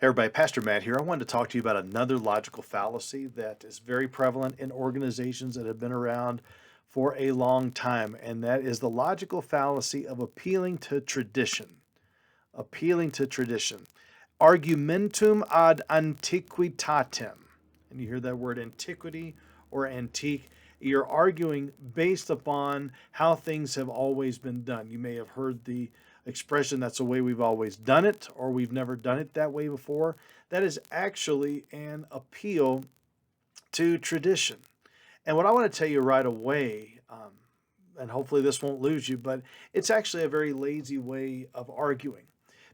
Everybody, Pastor Matt here. I wanted to talk to you about another logical fallacy that is very prevalent in organizations that have been around for a long time, and that is the logical fallacy of appealing to tradition. Appealing to tradition. Argumentum ad antiquitatem. And you hear that word antiquity or antique. You're arguing based upon how things have always been done. You may have heard the expression, that's the way we've always done it, or we've never done it that way before. That is actually an appeal to tradition. And what I want to tell you right away, and hopefully this won't lose you, but it's actually a very lazy way of arguing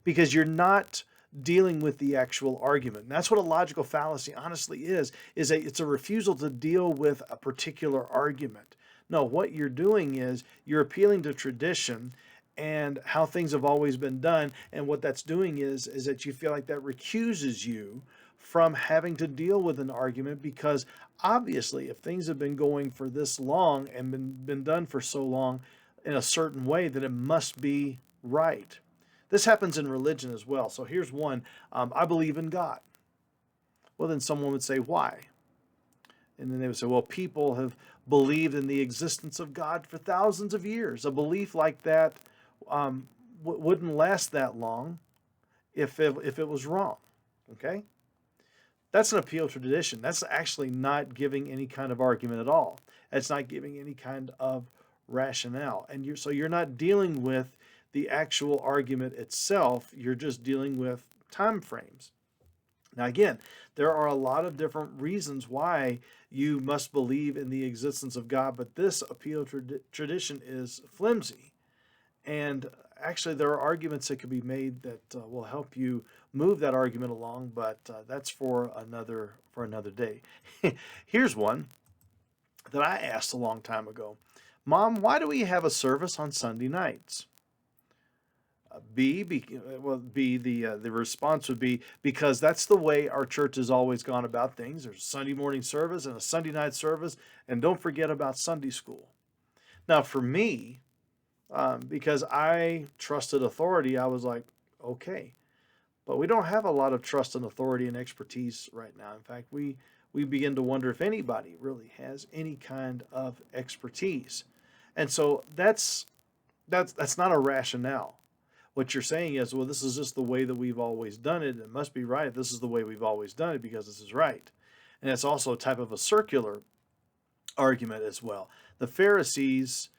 because you're not dealing with the actual argument. And that's what a logical fallacy honestly is it's a refusal to deal with a particular argument. No, what you're doing is you're appealing to tradition and how things have always been done. And what that's doing is that you feel like that recuses you from having to deal with an argument because obviously if things have been going for this long and been done for so long in a certain way, that it must be right. This happens in religion as well. So here's one. I believe in God. Well, then someone would say, why? And then they would say, well, people have believed in the existence of God for thousands of years. A belief like that wouldn't last that long if it was wrong. Okay? That's an appeal to tradition. That's actually not giving any kind of argument at all. It's not giving any kind of rationale. And so you're not dealing with the actual argument itself. You're just dealing with time frames. Now, again, there are a lot of different reasons why you must believe in the existence of God, but this appeal to tradition is flimsy. And actually, there are arguments that can be made that will help you move that argument along, but that's for another day. Here's one that I asked a long time ago. Mom, why do we have a service on Sunday nights? The response would be because that's the way our church has always gone about things. There's a Sunday morning service and a Sunday night service, and don't forget about Sunday school. Now, for me, because I trusted authority, I was like, okay. But we don't have a lot of trust and authority and expertise right now. In fact, we begin to wonder if anybody really has any kind of expertise. And so that's not a rationale. What you're saying is, well, this is just the way that we've always done it. It must be right. This is the way we've always done it because this is right. And it's also a type of a circular argument as well. The Pharisees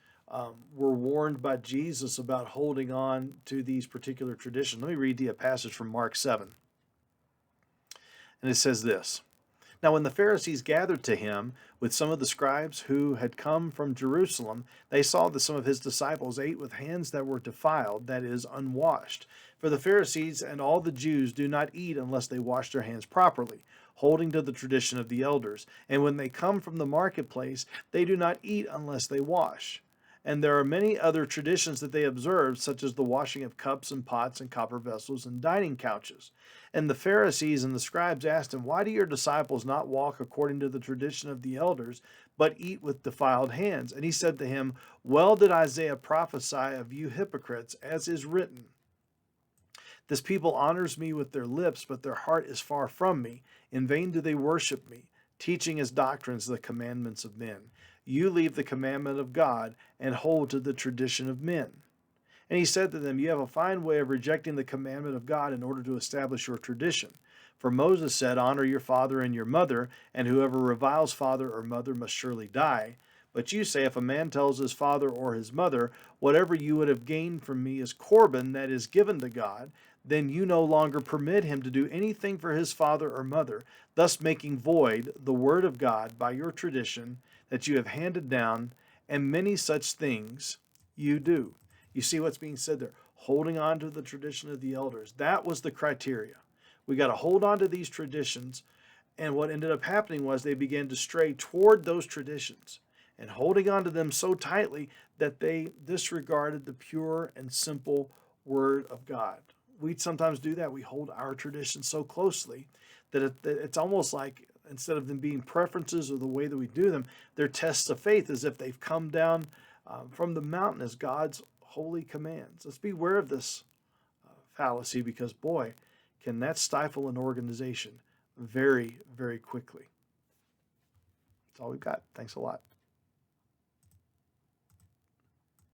were warned by Jesus about holding on to these particular traditions. Let me read you a passage from Mark 7. And it says this. Now, when the Pharisees gathered to him with some of the scribes who had come from Jerusalem, they saw that some of his disciples ate with hands that were defiled, that is, unwashed. For the Pharisees and all the Jews do not eat unless they wash their hands properly, holding to the tradition of the elders. And when they come from the marketplace, they do not eat unless they wash. And there are many other traditions that they observe, such as the washing of cups and pots and copper vessels and dining couches. And the Pharisees and the scribes asked him, why do your disciples not walk according to the tradition of the elders, but eat with defiled hands? And he said to him, well did Isaiah prophesy of you hypocrites, as is written. This people honors me with their lips, but their heart is far from me. In vain do they worship me, teaching as doctrines the commandments of men. You leave the commandment of God and hold to the tradition of men. And he said to them, you have a fine way of rejecting the commandment of God in order to establish your tradition. For Moses said, honor your father and your mother, and whoever reviles father or mother must surely die. But you say, if a man tells his father or his mother, whatever you would have gained from me is Corban, that is given to God, then you no longer permit him to do anything for his father or mother, thus making void the word of God by your tradition that you have handed down, and many such things you do. You see what's being said there? Holding on to the tradition of the elders. That was the criteria. We got to hold on to these traditions. And what ended up happening was they began to stray toward those traditions and holding on to them so tightly that they disregarded the pure and simple Word of God. We sometimes do that. We hold our traditions so closely that it's almost like instead of them being preferences or the way that we do them, they're tests of faith as if they've come down from the mountain as God's holy commands. Let's beware of this fallacy because, boy, can that stifle an organization very, very quickly? That's all we've got. Thanks a lot.